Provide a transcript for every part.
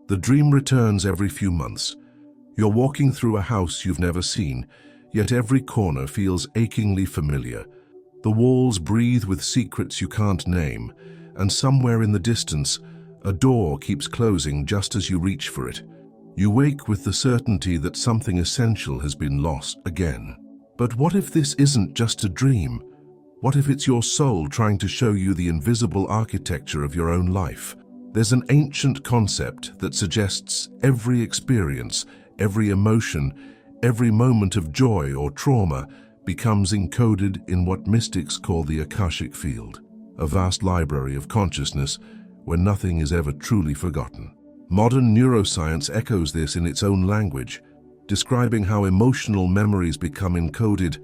The dream returns every few months. You're walking through a house you've never seen, yet every corner feels achingly familiar. The walls breathe with secrets you can't name, and somewhere in the distance, a door keeps closing just as you reach for it. You wake with the certainty that something essential has been lost again. But what if this isn't just a dream? What if it's your soul trying to show you the invisible architecture of your own life? There's an ancient concept that suggests every experience, every emotion, every moment of joy or trauma becomes encoded in what mystics call the Akashic field, a vast library of consciousness where nothing is ever truly forgotten. Modern neuroscience echoes this in its own language, describing how emotional memories become encoded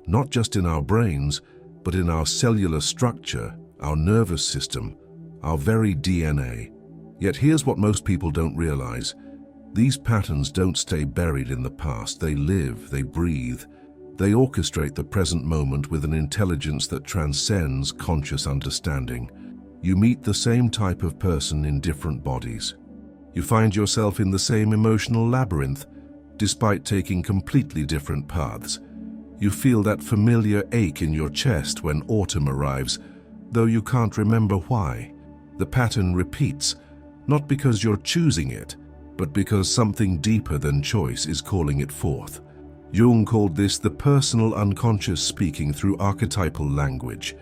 not just in our brains, but in our cellular structure, our nervous system, our very DNA. Yet here's what most people don't realize. These patterns don't stay buried in the past. They live, they breathe. They orchestrate the present moment with an intelligence that transcends conscious understanding. You meet the same type of person in different bodies. You find yourself in the same emotional labyrinth, despite taking completely different paths. You feel that familiar ache in your chest when autumn arrives, though you can't remember why. The pattern repeats, not because you're choosing it, but because something deeper than choice is calling it forth. Jung called this the personal unconscious speaking through archetypal language.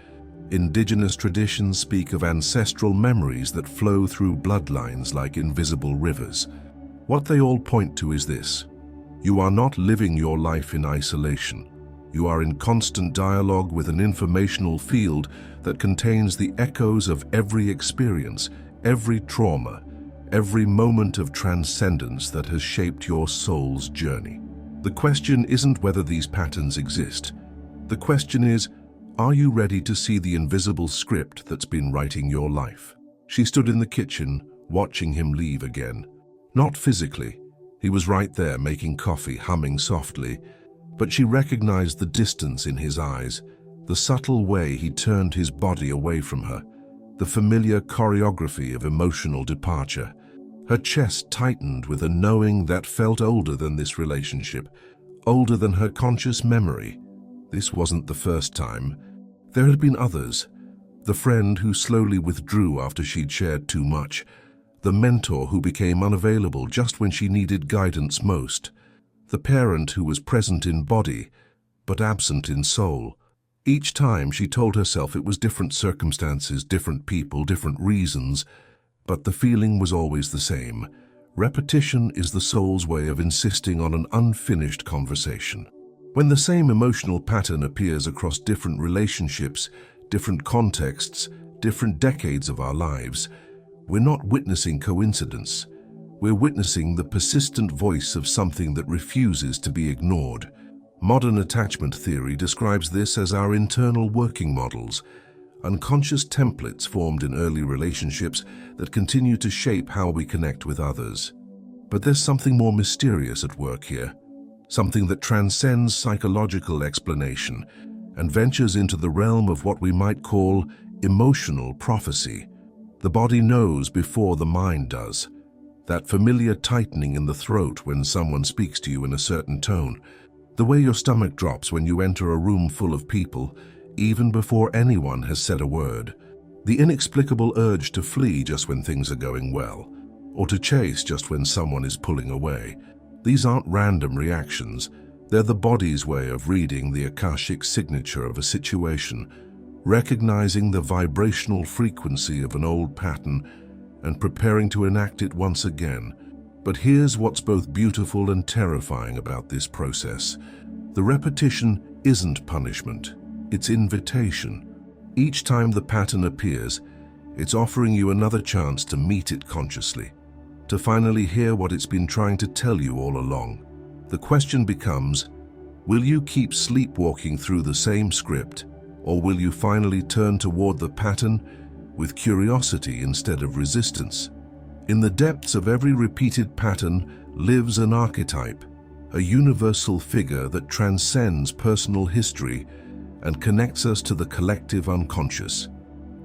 Indigenous traditions speak of ancestral memories that flow through bloodlines like invisible rivers. What they all point to is this: you are not living your life in isolation. You are in constant dialogue with an informational field that contains the echoes of every experience, every trauma, every moment of transcendence that has shaped your soul's journey. The question isn't whether these patterns exist. The question is, are you ready to see the invisible script that's been writing your life? She stood in the kitchen, watching him leave again. Not physically. He was right there making coffee, humming softly, but she recognized the distance in his eyes, the subtle way he turned his body away from her, the familiar choreography of emotional departure. Her chest tightened with a knowing that felt older than this relationship, older than her conscious memory. This wasn't the first time. There had been others. The friend who slowly withdrew after she'd shared too much. The mentor who became unavailable just when she needed guidance most. The parent who was present in body, but absent in soul. Each time she told herself it was different circumstances, different people, different reasons, but the feeling was always the same. Repetition is the soul's way of insisting on an unfinished conversation. When the same emotional pattern appears across different relationships, different contexts, different decades of our lives, we're not witnessing coincidence. We're witnessing the persistent voice of something that refuses to be ignored. Modern attachment theory describes this as our internal working models, unconscious templates formed in early relationships that continue to shape how we connect with others. But there's something more mysterious at work here, something that transcends psychological explanation and ventures into the realm of what we might call emotional prophecy. The body knows before the mind does. That familiar tightening in the throat when someone speaks to you in a certain tone, the way your stomach drops when you enter a room full of people, even before anyone has said a word, the inexplicable urge to flee just when things are going well, or to chase just when someone is pulling away. These aren't random reactions. They're the body's way of reading the Akashic signature of a situation, recognizing the vibrational frequency of an old pattern and preparing to enact it once again. But here's what's both beautiful and terrifying about this process. The repetition isn't punishment, it's invitation. Each time the pattern appears, it's offering you another chance to meet it consciously, to finally hear what it's been trying to tell you all along. The question becomes, will you keep sleepwalking through the same script, or will you finally turn toward the pattern with curiosity instead of resistance? In the depths of every repeated pattern lives an archetype, a universal figure that transcends personal history and connects us to the collective unconscious.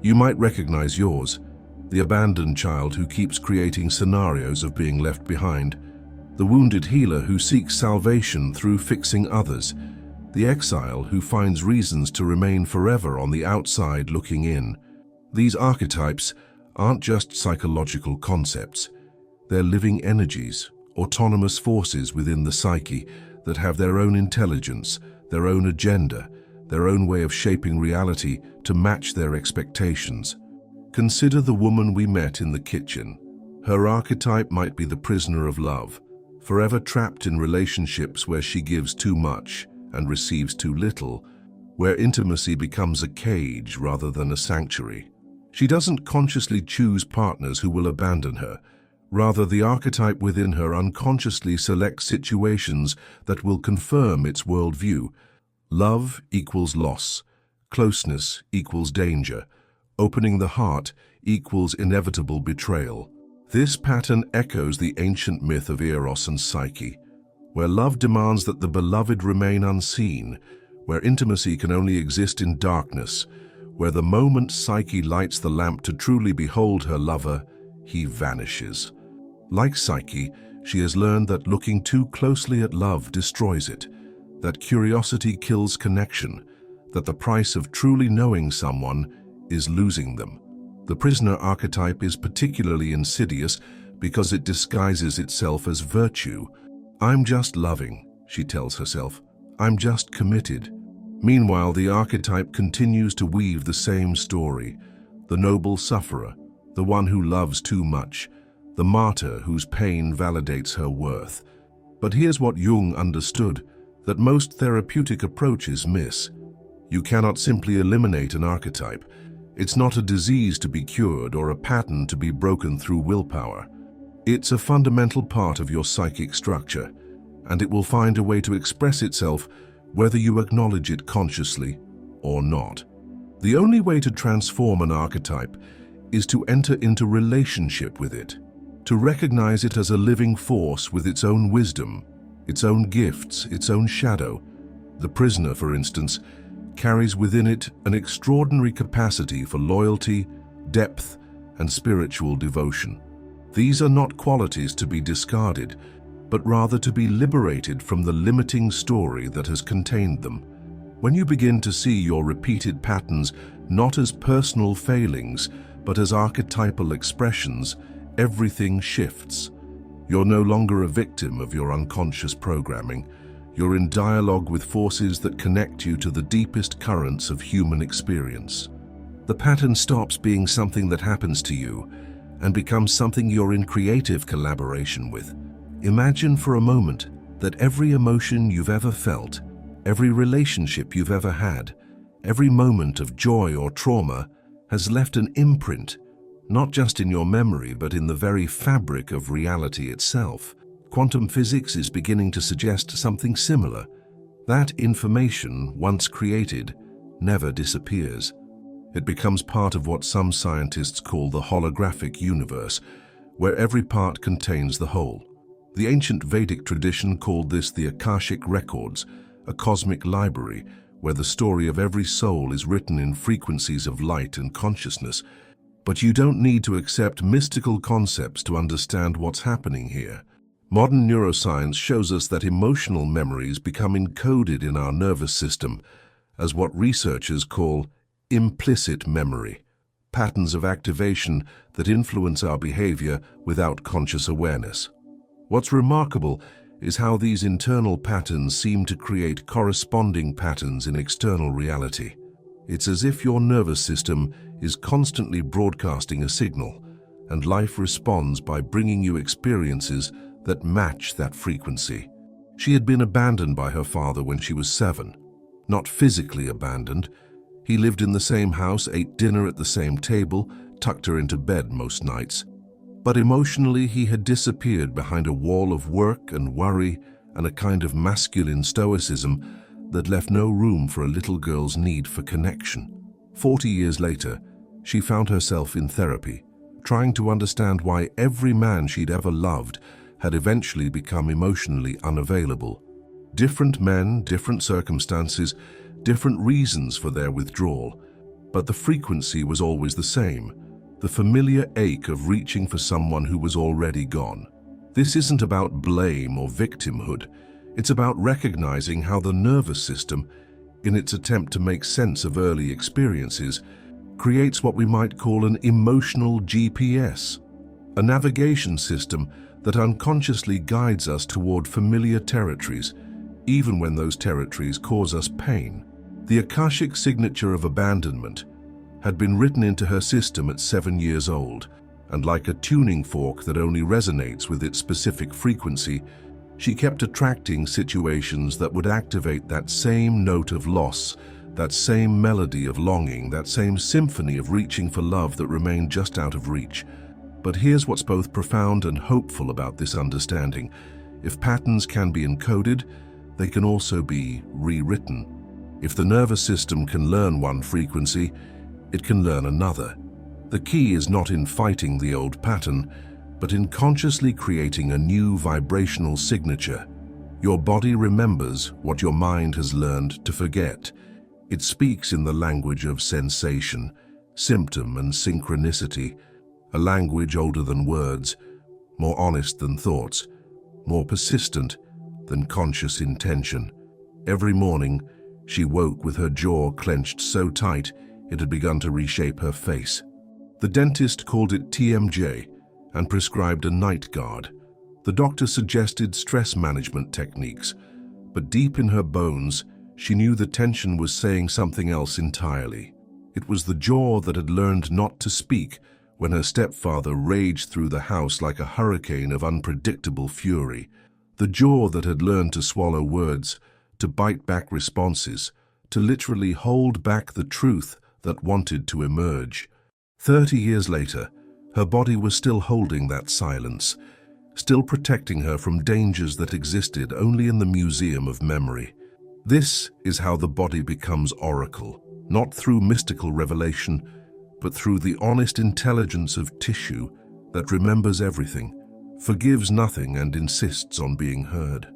You might recognize yours, the abandoned child who keeps creating scenarios of being left behind, the wounded healer who seeks salvation through fixing others, the exile who finds reasons to remain forever on the outside looking in. These archetypes aren't just psychological concepts. They're living energies, autonomous forces within the psyche that have their own intelligence, their own agenda, their own way of shaping reality to match their expectations. Consider the woman we met in the kitchen. Her archetype might be the prisoner of love, forever trapped in relationships where she gives too much and receives too little, where intimacy becomes a cage rather than a sanctuary. She doesn't consciously choose partners who will abandon her. Rather, the archetype within her unconsciously selects situations that will confirm its worldview. Love equals loss. Closeness equals danger. Opening the heart equals inevitable betrayal. This pattern echoes the ancient myth of Eros and Psyche, where love demands that the beloved remain unseen, where intimacy can only exist in darkness, where the moment Psyche lights the lamp to truly behold her lover, he vanishes. Like Psyche, she has learned that looking too closely at love destroys it, that curiosity kills connection, that the price of truly knowing someone is losing them. The prisoner archetype is particularly insidious because it disguises itself as virtue. "I'm just loving," she tells herself. "I'm just committed." Meanwhile, the archetype continues to weave the same story. The noble sufferer, the one who loves too much, the martyr whose pain validates her worth. But here's what Jung understood, that most therapeutic approaches miss. You cannot simply eliminate an archetype. It's not a disease to be cured or a pattern to be broken through willpower. It's a fundamental part of your psychic structure, and it will find a way to express itself whether you acknowledge it consciously or not. The only way to transform an archetype is to enter into relationship with it, to recognize it as a living force with its own wisdom, its own gifts, its own shadow. The prisoner, for instance, carries within it an extraordinary capacity for loyalty, depth, and spiritual devotion. These are not qualities to be discarded, but rather to be liberated from the limiting story that has contained them. When you begin to see your repeated patterns not as personal failings, but as archetypal expressions, everything shifts. You're no longer a victim of your unconscious programming. You're in dialogue with forces that connect you to the deepest currents of human experience. The pattern stops being something that happens to you and becomes something you're in creative collaboration with. Imagine for a moment that every emotion you've ever felt, every relationship you've ever had, every moment of joy or trauma has left an imprint, not just in your memory, but in the very fabric of reality itself. Quantum physics is beginning to suggest something similar. That information, once created, never disappears. It becomes part of what some scientists call the holographic universe, where every part contains the whole. The ancient Vedic tradition called this the Akashic records, a cosmic library where the story of every soul is written in frequencies of light and consciousness. But you don't need to accept mystical concepts to understand what's happening here. Modern neuroscience shows us that emotional memories become encoded in our nervous system as what researchers call implicit memory, patterns of activation that influence our behavior without conscious awareness. What's remarkable is how these internal patterns seem to create corresponding patterns in external reality. It's as if your nervous system is constantly broadcasting a signal, and life responds by bringing you experiences that match that frequency. She had been abandoned by her father when she was 7. Not physically abandoned. He lived in the same house, ate dinner at the same table, tucked her into bed most nights. But emotionally, he had disappeared behind a wall of work and worry and a kind of masculine stoicism that left no room for a little girl's need for connection. 40 years later, she found herself in therapy, trying to understand why every man she'd ever loved had eventually become emotionally unavailable. Different men, different circumstances, different reasons for their withdrawal, but the frequency was always the same. the familiar ache of reaching for someone who was already gone. This isn't about blame or victimhood. It's about recognizing how the nervous system, in its attempt to make sense of early experiences, creates what we might call an emotional GPS, a navigation system that unconsciously guides us toward familiar territories, even when those territories cause us pain. The Akashic signature of abandonment had been written into her system at 7 years old, and like a tuning fork that only resonates with its specific frequency, she kept attracting situations that would activate that same note of loss, that same melody of longing, that same symphony of reaching for love that remained just out of reach. But here's what's both profound and hopeful about this understanding. If patterns can be encoded, they can also be rewritten. If the nervous system can learn one frequency, it can learn another. The key is not in fighting the old pattern, but in consciously creating a new vibrational signature. Your body remembers what your mind has learned to forget. It speaks in the language of sensation, symptom, and synchronicity, a language older than words, more honest than thoughts, more persistent than conscious intention. Every morning, she woke with her jaw clenched so tight it had begun to reshape her face. The dentist called it TMJ and prescribed a night guard. The doctor suggested stress management techniques, but deep in her bones, she knew the tension was saying something else entirely. It was the jaw that had learned not to speak when her stepfather raged through the house like a hurricane of unpredictable fury. The jaw that had learned to swallow words, to bite back responses, to literally hold back the truth that wanted to emerge. 30 years later, her body was still holding that silence, still protecting her from dangers that existed only in the museum of memory. This is how the body becomes oracle, not through mystical revelation, but through the honest intelligence of tissue that remembers everything, forgives nothing, and insists on being heard.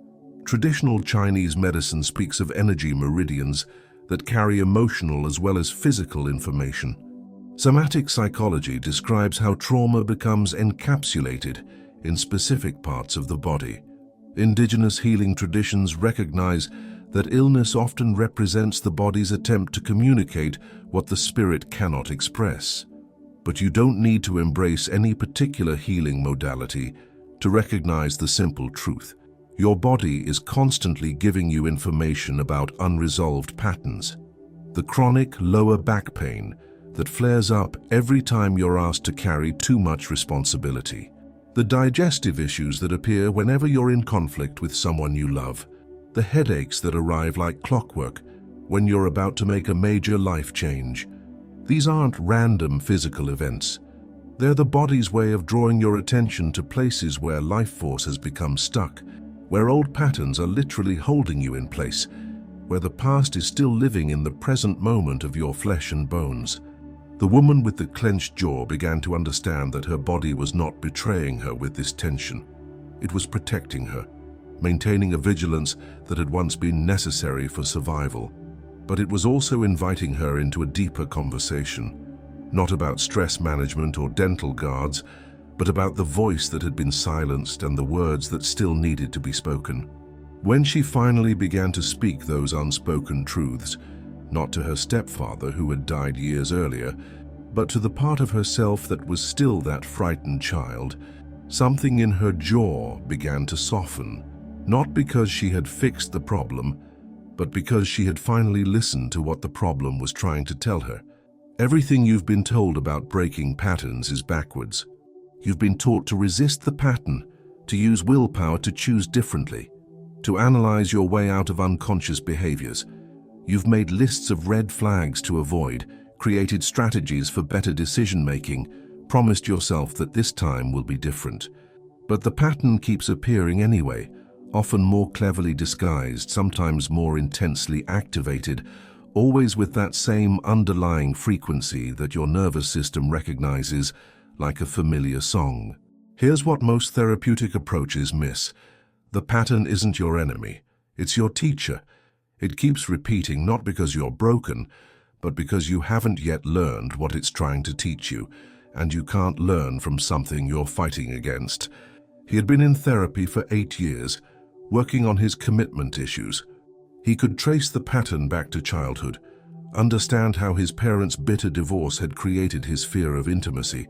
Traditional Chinese medicine speaks of energy meridians that carry emotional as well as physical information. Somatic psychology describes how trauma becomes encapsulated in specific parts of the body. Indigenous healing traditions recognize that illness often represents the body's attempt to communicate what the spirit cannot express. But you don't need to embrace any particular healing modality to recognize the simple truth. Your body is constantly giving you information about unresolved patterns. The chronic lower back pain that flares up every time you're asked to carry too much responsibility. The digestive issues that appear whenever you're in conflict with someone you love. The headaches that arrive like clockwork when you're about to make a major life change. These aren't random physical events. They're the body's way of drawing your attention to places where life force has become stuck, where old patterns are literally holding you in place, where the past is still living in the present moment of your flesh and bones. The woman with the clenched jaw began to understand that her body was not betraying her with this tension. It was protecting her, maintaining a vigilance that had once been necessary for survival. But it was also inviting her into a deeper conversation, not about stress management or dental guards, but about the voice that had been silenced and the words that still needed to be spoken. When she finally began to speak those unspoken truths, not to her stepfather who had died years earlier, but to the part of herself that was still that frightened child, something in her jaw began to soften. Not because she had fixed the problem, but because she had finally listened to what the problem was trying to tell her. Everything you've been told about breaking patterns is backwards. You've been taught to resist the pattern, to use willpower to choose differently, to analyze your way out of unconscious behaviors. You've made lists of red flags to avoid, created strategies for better decision-making, promised yourself that this time will be different. But the pattern keeps appearing anyway, often more cleverly disguised, sometimes more intensely activated, always with that same underlying frequency that your nervous system recognizes like a familiar song. Here's what most therapeutic approaches miss. The pattern isn't your enemy, it's your teacher. It keeps repeating not because you're broken, but because you haven't yet learned what it's trying to teach you. and you can't learn from something you're fighting against. He had been in therapy for 8 years, working on his commitment issues. He could trace the pattern back to childhood, understand how his parents' bitter divorce had created his fear of intimacy,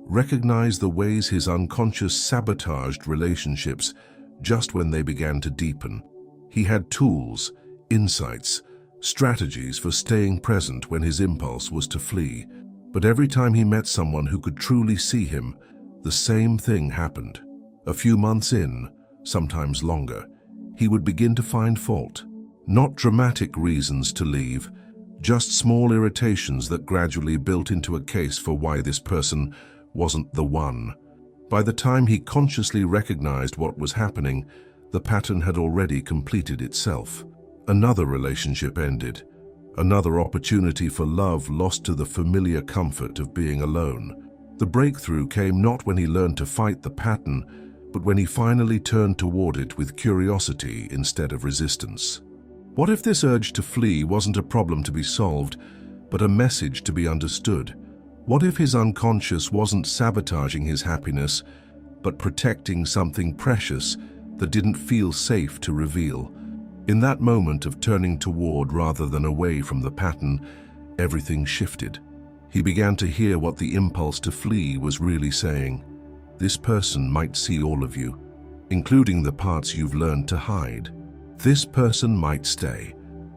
recognize the ways his unconscious sabotaged relationships just when they began to deepen. He had tools, insights, strategies for staying present when his impulse was to flee. But every time he met someone who could truly see him, the same thing happened. A few months in, sometimes longer, he would begin to find fault. Not dramatic reasons to leave, just small irritations that gradually built into a case for why this person wasn't the one. By the time he consciously recognized what was happening, the pattern had already completed itself. Another relationship ended, another opportunity for love lost to the familiar comfort of being alone. The breakthrough came not when he learned to fight the pattern, but when he finally turned toward it with curiosity instead of resistance. What if this urge to flee wasn't a problem to be solved, but a message to be understood? What if his unconscious wasn't sabotaging his happiness, but protecting something precious that didn't feel safe to reveal? In that moment of turning toward rather than away from the pattern, everything shifted. He began to hear what the impulse to flee was really saying. This person might see all of you, including the parts you've learned to hide. This person might stay,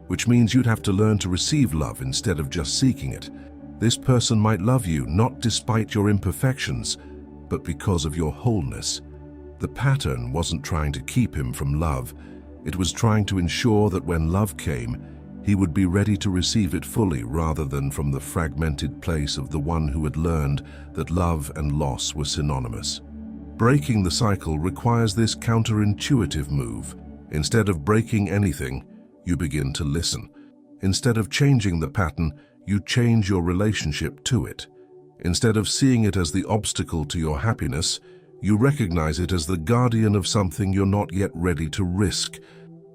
which means you'd have to learn to receive love instead of just seeking it. This person might love you not despite your imperfections, but because of your wholeness. The pattern wasn't trying to keep him from love. It was trying to ensure that when love came, he would be ready to receive it fully rather than from the fragmented place of the one who had learned that love and loss were synonymous. Breaking the cycle requires this counterintuitive move. Instead of breaking anything, you begin to listen. Instead of changing the pattern, you change your relationship to it. Instead of seeing it as the obstacle to your happiness, you recognize it as the guardian of something you're not yet ready to risk.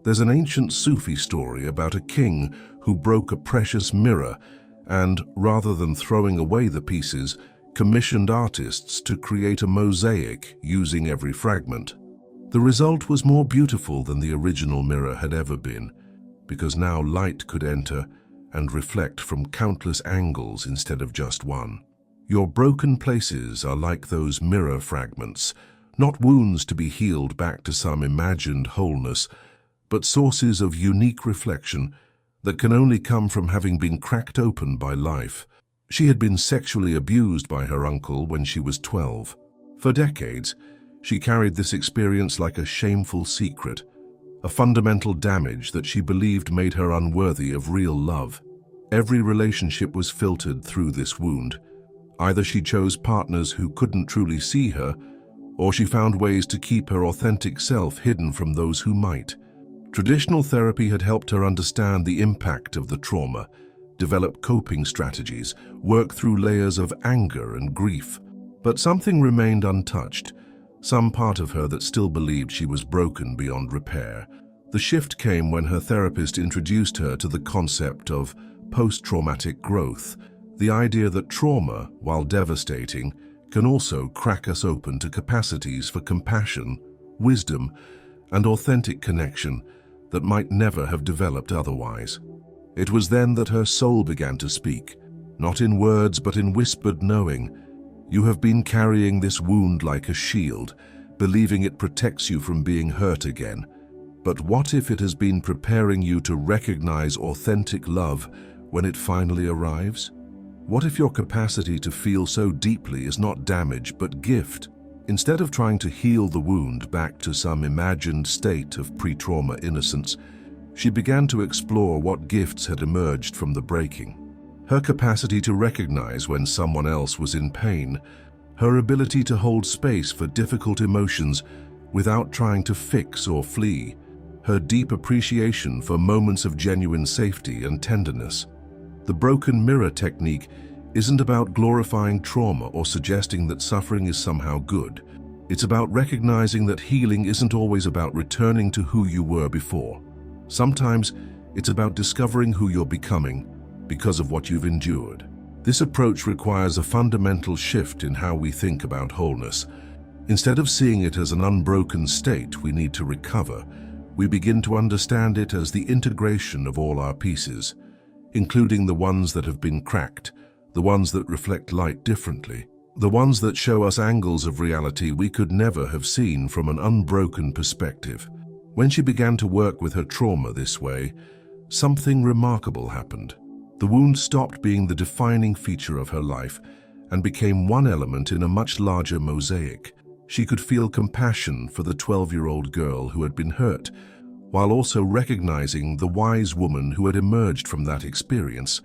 There's an ancient Sufi story about a king who broke a precious mirror and, rather than throwing away the pieces, commissioned artists to create a mosaic using every fragment. The result was more beautiful than the original mirror had ever been, because now light could enter and reflect from countless angles instead of just one. Your broken places are like those mirror fragments, not wounds to be healed back to some imagined wholeness, but sources of unique reflection that can only come from having been cracked open by life. She had been sexually abused by her uncle when she was 12. For decades, she carried this experience like a shameful secret, a fundamental damage that she believed made her unworthy of real love. Every relationship was filtered through this wound. Either she chose partners who couldn't truly see her, or she found ways to keep her authentic self hidden from those who might. Traditional therapy had helped her understand the impact of the trauma, develop coping strategies, work through layers of anger and grief. But something remained untouched, some part of her that still believed she was broken beyond repair. The shift came when her therapist introduced her to the concept of post-traumatic growth, the idea that trauma, while devastating, can also crack us open to capacities for compassion, wisdom, and authentic connection that might never have developed otherwise. It was then that her soul began to speak, not in words but in whispered knowing. You have been carrying this wound like a shield, believing it protects you from being hurt again. But what if it has been preparing you to recognize authentic love when it finally arrives? What if your capacity to feel so deeply is not damage but gift? Instead of trying to heal the wound back to some imagined state of pre-trauma innocence, she began to explore what gifts had emerged from the breaking. Her capacity to recognize when someone else was in pain, her ability to hold space for difficult emotions without trying to fix or flee, her deep appreciation for moments of genuine safety and tenderness. The broken mirror technique isn't about glorifying trauma or suggesting that suffering is somehow good. It's about recognizing that healing isn't always about returning to who you were before. Sometimes it's about discovering who you're becoming because of what you've endured. This approach requires a fundamental shift in how we think about wholeness. Instead of seeing it as an unbroken state we need to recover, we begin to understand it as the integration of all our pieces, including the ones that have been cracked, the ones that reflect light differently, the ones that show us angles of reality we could never have seen from an unbroken perspective. When she began to work with her trauma this way, something remarkable happened. The wound stopped being the defining feature of her life and became one element in a much larger mosaic. She could feel compassion for the 12-year-old girl who had been hurt, while also recognizing the wise woman who had emerged from that experience.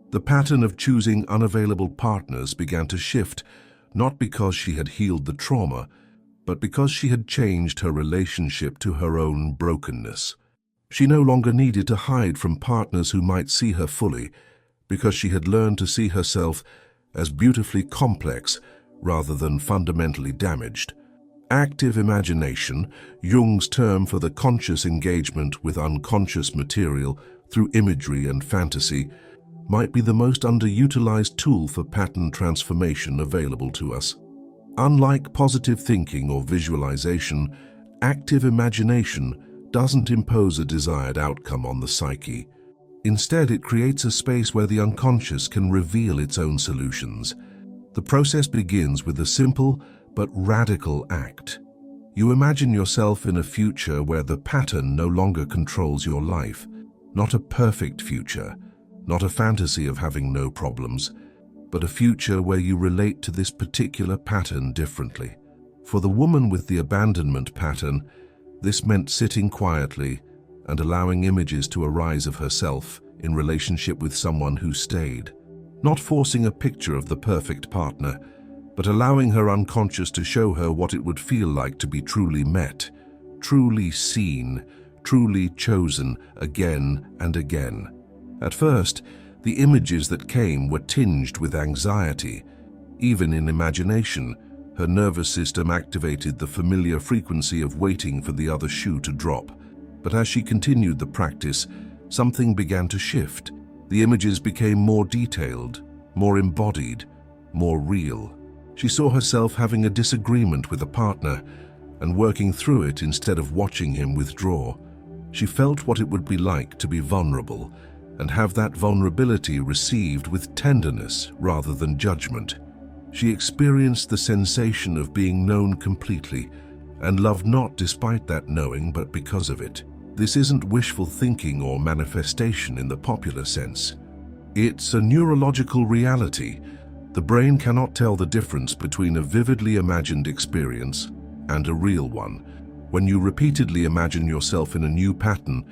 The pattern of choosing unavailable partners began to shift, not because she had healed the trauma, but because she had changed her relationship to her own brokenness. She no longer needed to hide from partners who might see her fully, because she had learned to see herself as beautifully complex rather than fundamentally damaged. Active imagination, Jung's term for the conscious engagement with unconscious material through imagery and fantasy, might be the most underutilized tool for pattern transformation available to us. Unlike positive thinking or visualization, active imagination doesn't impose a desired outcome on the psyche. Instead, it creates a space where the unconscious can reveal its own solutions. The process begins with a simple but radical act. You imagine yourself in a future where the pattern no longer controls your life. Not a perfect future, not a fantasy of having no problems, but a future where you relate to this particular pattern differently. For the woman with the abandonment pattern, this meant sitting quietly and allowing images to arise of herself in relationship with someone who stayed. Not forcing a picture of the perfect partner, but allowing her unconscious to show her what it would feel like to be truly met, truly seen, truly chosen again and again. At first, the images that came were tinged with anxiety. Even in imagination, her nervous system activated the familiar frequency of waiting for the other shoe to drop. But as she continued the practice, something began to shift. The images became more detailed, more embodied, more real. She saw herself having a disagreement with a partner and working through it instead of watching him withdraw. She felt what it would be like to be vulnerable and have that vulnerability received with tenderness rather than judgment. She experienced the sensation of being known completely and loved not despite that knowing but because of it. This isn't wishful thinking or manifestation in the popular sense. It's a neurological reality. The brain cannot tell the difference between a vividly imagined experience and a real one. When you repeatedly imagine yourself in a new pattern,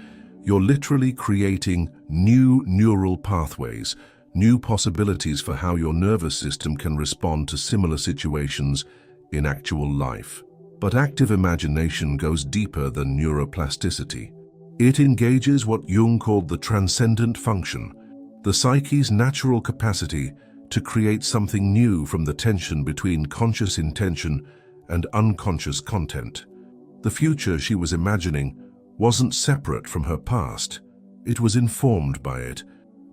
you're literally creating new neural pathways, new possibilities for how your nervous system can respond to similar situations in actual life. But active imagination goes deeper than neuroplasticity. It engages what Jung called the transcendent function, the psyche's natural capacity to create something new from the tension between conscious intention and unconscious content. The future she was imagining wasn't separate from her past. It was informed by it.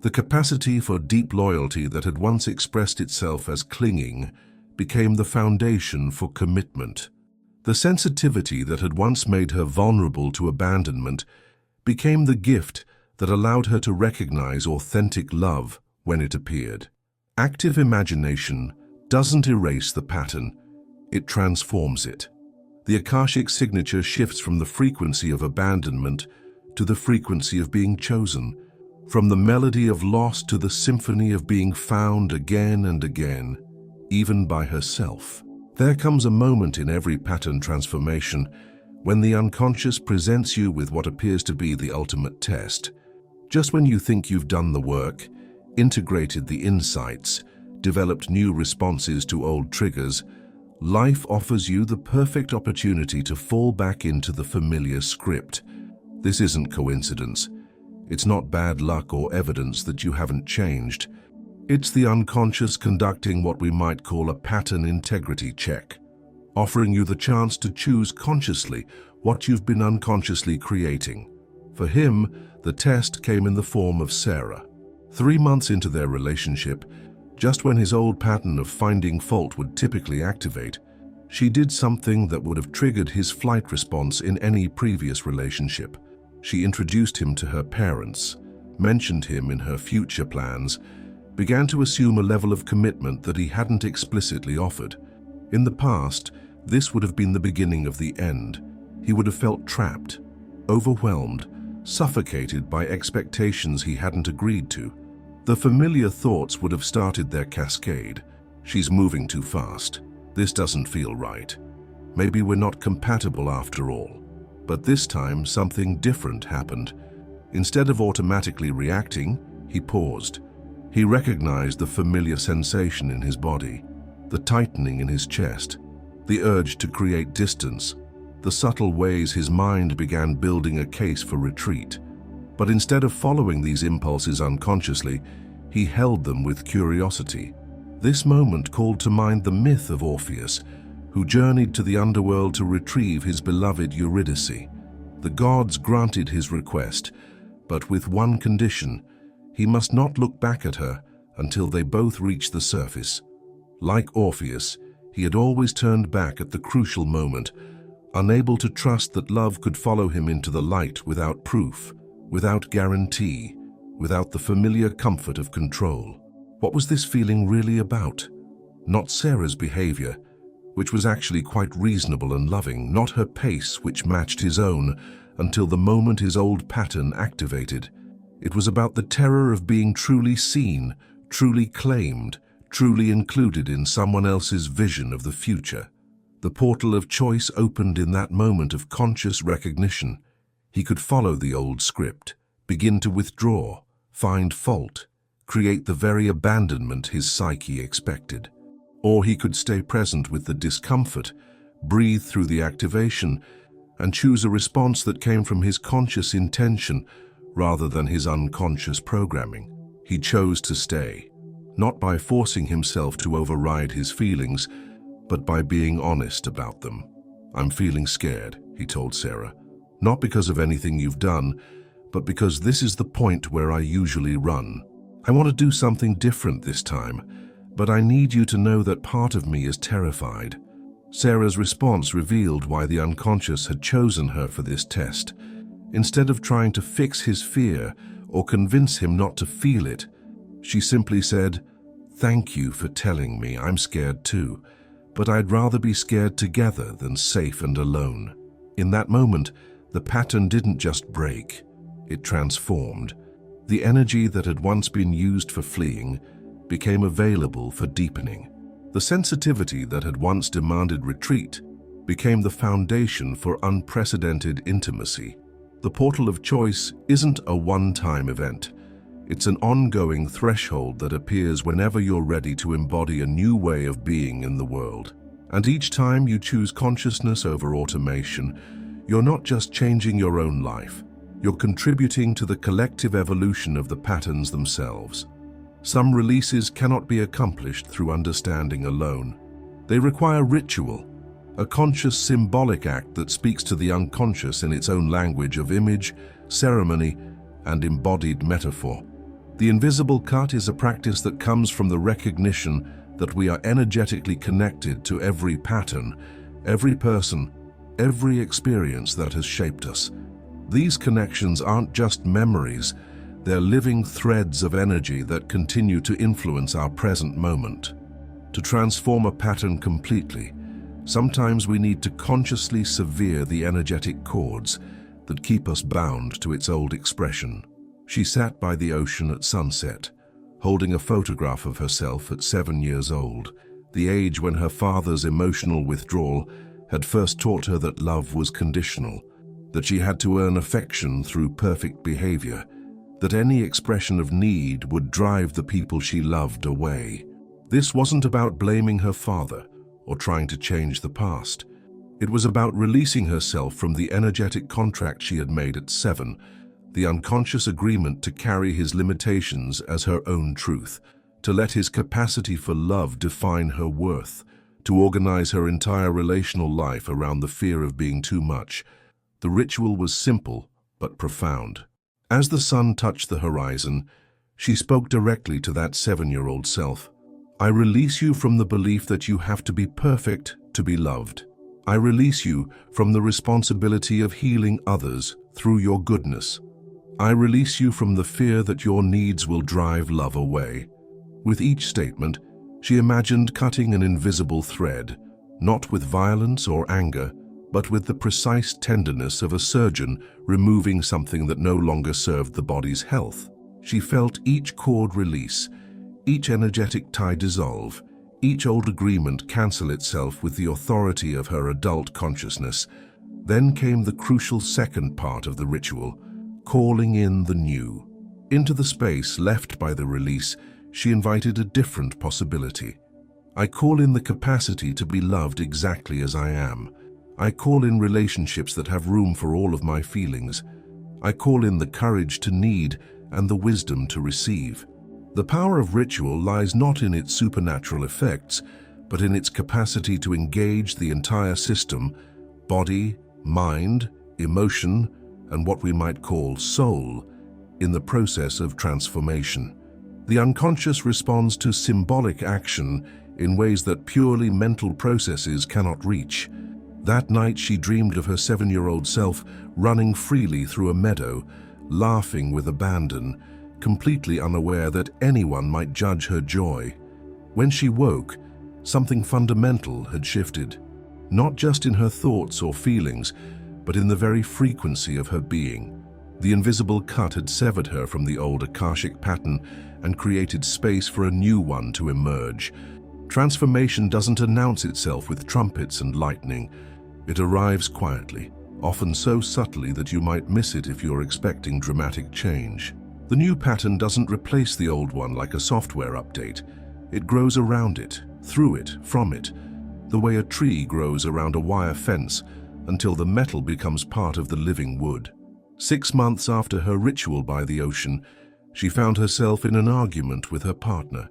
The capacity for deep loyalty that had once expressed itself as clinging became the foundation for commitment. The sensitivity that had once made her vulnerable to abandonment became the gift that allowed her to recognize authentic love when it appeared. Active imagination doesn't erase the pattern, it transforms it. The Akashic signature shifts from the frequency of abandonment to the frequency of being chosen, from the melody of loss to the symphony of being found again and again, even by herself. There comes a moment in every pattern transformation when the unconscious presents you with what appears to be the ultimate test. Just when you think you've done the work, integrated the insights, developed new responses to old triggers, life offers you the perfect opportunity to fall back into the familiar script. This isn't coincidence. It's not bad luck or evidence that you haven't changed. It's the unconscious conducting what we might call a pattern integrity check, offering you the chance to choose consciously what you've been unconsciously creating. For him, the test came in the form of Sarah. 3 months into their relationship, Just when his old pattern of finding fault would typically activate, she did something that would have triggered his flight response in any previous relationship. She introduced him to her parents, mentioned him in her future plans, began to assume a level of commitment that he hadn't explicitly offered. In the past, this would have been the beginning of the end. He would have felt trapped, overwhelmed, suffocated by expectations he hadn't agreed to. The familiar thoughts would have started their cascade. She's moving too fast. This doesn't feel right. Maybe we're not compatible after all. But this time, something different happened. Instead of automatically reacting, he paused. He recognized the familiar sensation in his body, the tightening in his chest, the urge to create distance, the subtle ways his mind began building a case for retreat. But instead of following these impulses unconsciously, he held them with curiosity. This moment called to mind the myth of Orpheus, who journeyed to the underworld to retrieve his beloved Eurydice. The gods granted his request, but with one condition: he must not look back at her until they both reached the surface. Like Orpheus, he had always turned back at the crucial moment, unable to trust that love could follow him into the light without proof, without guarantee, without the familiar comfort of control. What was this feeling really about? Not Sarah's behavior, which was actually quite reasonable and loving, not her pace, which matched his own, until the moment his old pattern activated. It was about the terror of being truly seen, truly claimed, truly included in someone else's vision of the future. The portal of choice opened in that moment of conscious recognition. He could follow the old script, begin to withdraw, find fault, create the very abandonment his psyche expected. Or he could stay present with the discomfort, breathe through the activation, and choose a response that came from his conscious intention rather than his unconscious programming. He chose to stay, not by forcing himself to override his feelings, but by being honest about them. "I'm feeling scared," he told Sarah. "Not because of anything you've done, but because this is the point where I usually run. I want to do something different this time, but I need you to know that part of me is terrified." Sarah's response revealed why the unconscious had chosen her for this test. Instead of trying to fix his fear or convince him not to feel it, she simply said, "Thank you for telling me. I'm scared too, but I'd rather be scared together than safe and alone." In that moment, the pattern didn't just break, it transformed. The energy that had once been used for fleeing became available for deepening. The sensitivity that had once demanded retreat became the foundation for unprecedented intimacy. The portal of choice isn't a one-time event. It's an ongoing threshold that appears whenever you're ready to embody a new way of being in the world. And each time you choose consciousness over automation, you're not just changing your own life, you're contributing to the collective evolution of the patterns themselves. Some releases cannot be accomplished through understanding alone. They require ritual, a conscious symbolic act that speaks to the unconscious in its own language of image, ceremony, and embodied metaphor. The invisible cut is a practice that comes from the recognition that we are energetically connected to every pattern, every person, every experience that has shaped us. These connections aren't just memories, they're living threads of energy that continue to influence our present moment. To transform a pattern completely, sometimes we need to consciously sever the energetic cords that keep us bound to its old expression. She sat by the ocean at sunset, holding a photograph of herself at 7 years old, the age when her father's emotional withdrawal had first taught her that love was conditional, that she had to earn affection through perfect behavior, that any expression of need would drive the people she loved away. This wasn't about blaming her father or trying to change the past. It was about releasing herself from the energetic contract she had made at 7, the unconscious agreement to carry his limitations as her own truth, to let his capacity for love define her worth, to organize her entire relational life around the fear of being too much. The ritual was simple but profound. As the sun touched the horizon, she spoke directly to that 7-year-old self. I release you from the belief that you have to be perfect to be loved. I release you from the responsibility of healing others through your goodness. I release you from the fear that your needs will drive love away. With each statement, she imagined cutting an invisible thread, not with violence or anger, but with the precise tenderness of a surgeon removing something that no longer served the body's health. She felt each cord release, each energetic tie dissolve, each old agreement cancel itself with the authority of her adult consciousness. Then came the crucial second part of the ritual, calling in the new. Into the space left by the release, she invited a different possibility. I call in the capacity to be loved exactly as I am. I call in relationships that have room for all of my feelings. I call in the courage to need and the wisdom to receive. The power of ritual lies not in its supernatural effects, but in its capacity to engage the entire system, body, mind, emotion, and what we might call soul, in the process of transformation. The unconscious responds to symbolic action in ways that purely mental processes cannot reach. That night she dreamed of her 7-year-old self running freely through a meadow, laughing with abandon, completely unaware that anyone might judge her joy. When she woke, something fundamental had shifted, not just in her thoughts or feelings, but in the very frequency of her being. The invisible cut had severed her from the old Akashic pattern and created space for a new one to emerge. Transformation doesn't announce itself with trumpets and lightning. It arrives quietly, often so subtly that you might miss it if you're expecting dramatic change. The new pattern doesn't replace the old one like a software update. It grows around it, through it, from it, the way a tree grows around a wire fence until the metal becomes part of the living wood. 6 months after her ritual by the ocean, she found herself in an argument with her partner.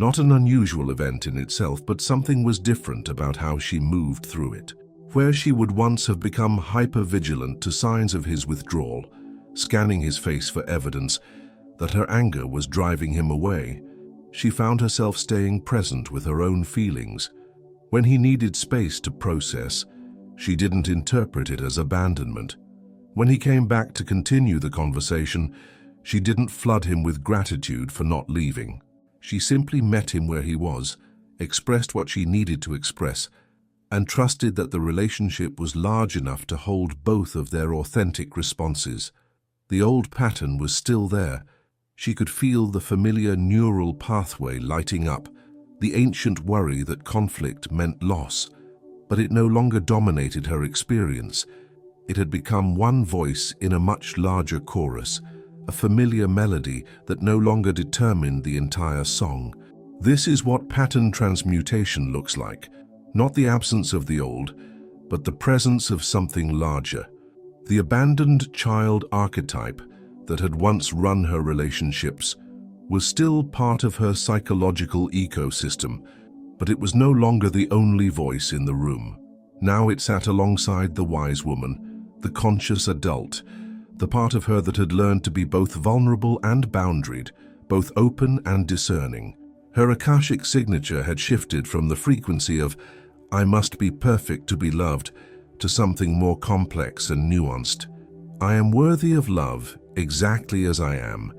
Not an unusual event in itself, but something was different about how she moved through it. Where she would once have become hyper-vigilant to signs of his withdrawal, scanning his face for evidence that her anger was driving him away, she found herself staying present with her own feelings. When he needed space to process, she didn't interpret it as abandonment. When he came back to continue the conversation, she didn't flood him with gratitude for not leaving. She simply met him where he was, expressed what she needed to express, and trusted that the relationship was large enough to hold both of their authentic responses. The old pattern was still there. She could feel the familiar neural pathway lighting up, the ancient worry that conflict meant loss, but it no longer dominated her experience. It had become one voice in a much larger chorus, a familiar melody that no longer determined the entire song. This is what pattern transmutation looks like, not the absence of the old, but the presence of something larger. The abandoned child archetype that had once run her relationships was still part of her psychological ecosystem, but it was no longer the only voice in the room. Now it sat alongside the wise woman, the conscious adult, the part of her that had learned to be both vulnerable and boundaried, both open and discerning. Her Akashic signature had shifted from the frequency of "I must be perfect to be loved" to something more complex and nuanced. I am worthy of love exactly as I am,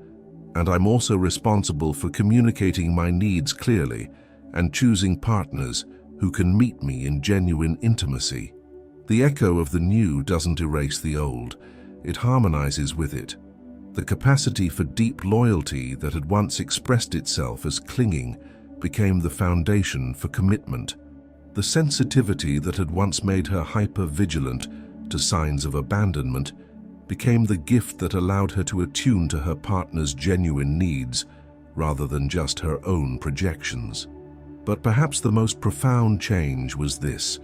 and I'm also responsible for communicating my needs clearly and choosing partners who can meet me in genuine intimacy. The echo of the new doesn't erase the old, it harmonizes with it. The capacity for deep loyalty that had once expressed itself as clinging became the foundation for commitment. The sensitivity that had once made her hyper-vigilant to signs of abandonment became the gift that allowed her to attune to her partner's genuine needs rather than just her own projections. But perhaps the most profound change was this: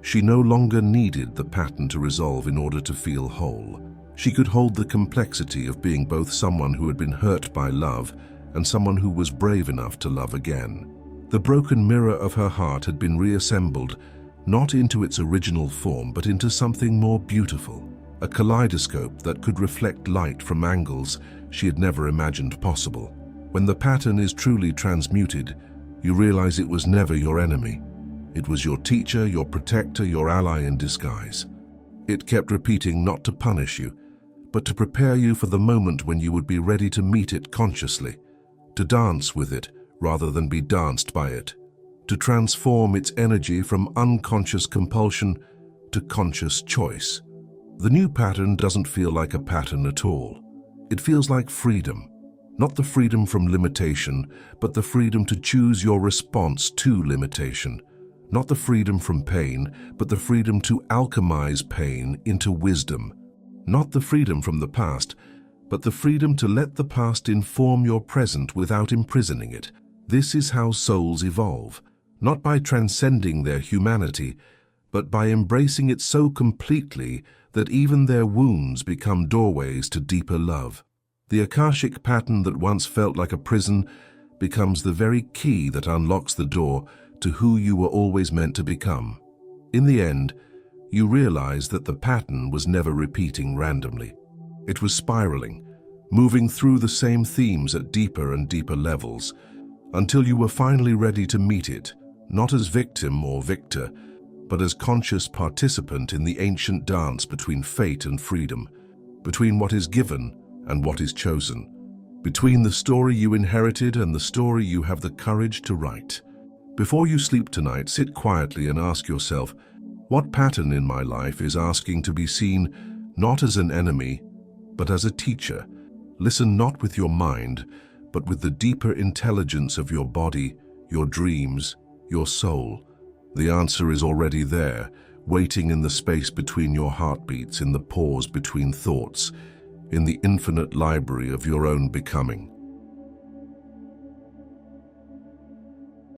she no longer needed the pattern to resolve in order to feel whole. She could hold the complexity of being both someone who had been hurt by love and someone who was brave enough to love again. The broken mirror of her heart had been reassembled, not into its original form, but into something more beautiful, a kaleidoscope that could reflect light from angles she had never imagined possible. When the pattern is truly transmuted, you realize it was never your enemy. It was your teacher, your protector, your ally in disguise. It kept repeating not to punish you, but to prepare you for the moment when you would be ready to meet it consciously, to dance with it rather than be danced by it, to transform its energy from unconscious compulsion to conscious choice. The new pattern doesn't feel like a pattern at all. It feels like freedom, not the freedom from limitation, but the freedom to choose your response to limitation. Not the freedom from pain, but the freedom to alchemize pain into wisdom. Not the freedom from the past, but the freedom to let the past inform your present without imprisoning it. This is how souls evolve, not by transcending their humanity, but by embracing it so completely that even their wounds become doorways to deeper love. The Akashic pattern that once felt like a prison becomes the very key that unlocks the door to who you were always meant to become. In the end, you realize that the pattern was never repeating randomly. It was spiraling, moving through the same themes at deeper and deeper levels, until you were finally ready to meet it, not as victim or victor, but as conscious participant in the ancient dance between fate and freedom, between what is given and what is chosen, between the story you inherited and the story you have the courage to write. Before you sleep tonight, sit quietly and ask yourself, what pattern in my life is asking to be seen not as an enemy, but as a teacher? Listen not with your mind, but with the deeper intelligence of your body, your dreams, your soul. The answer is already there, waiting in the space between your heartbeats, in the pause between thoughts, in the infinite library of your own becoming.